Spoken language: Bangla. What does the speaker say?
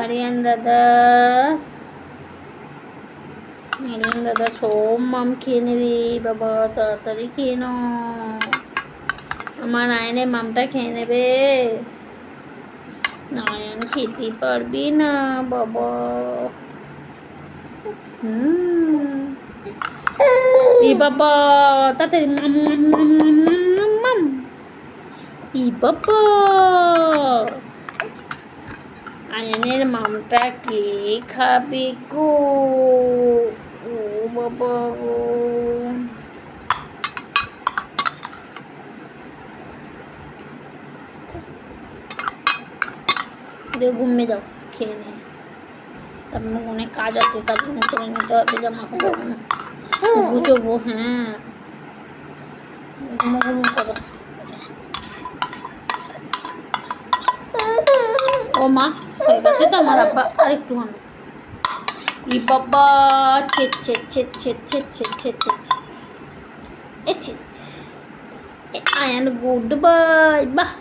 আরিয়ান দাদা, আরিয়ান দাদা সব মাম খেয়ে নেবে। বাবা তাড়াতাড়ি খেয়ে নাও, আমার আয়নের মামটা খেয়ে নেবে। আয়ন খেতে পারবি না বাবা। ই বাবা তাড়াতাড়ি মাম মাম মাম মাম মাম মাম মাম। ই বাবা আয়নের মামটা কে খাবে গো? ও বাবা গো, ঘুমিয়ে যাও, খেয়ে নে। তারপরে অনেক কাজ আছে, কাজগুলো করে নিতে হবে, জামা কাপড় গুছোবো। হ্যাঁ, ঘুমো ঘুমো করো। ও মা, হয়ে গেছে তো আমার আব্বা, আরেকটু হানো। ই বাবা ছেদ ছেদ ছেদ ছেদ ছেদ ছেদ ছেদ ছেদ এ ছেদ। Ayan good bye. বাহ।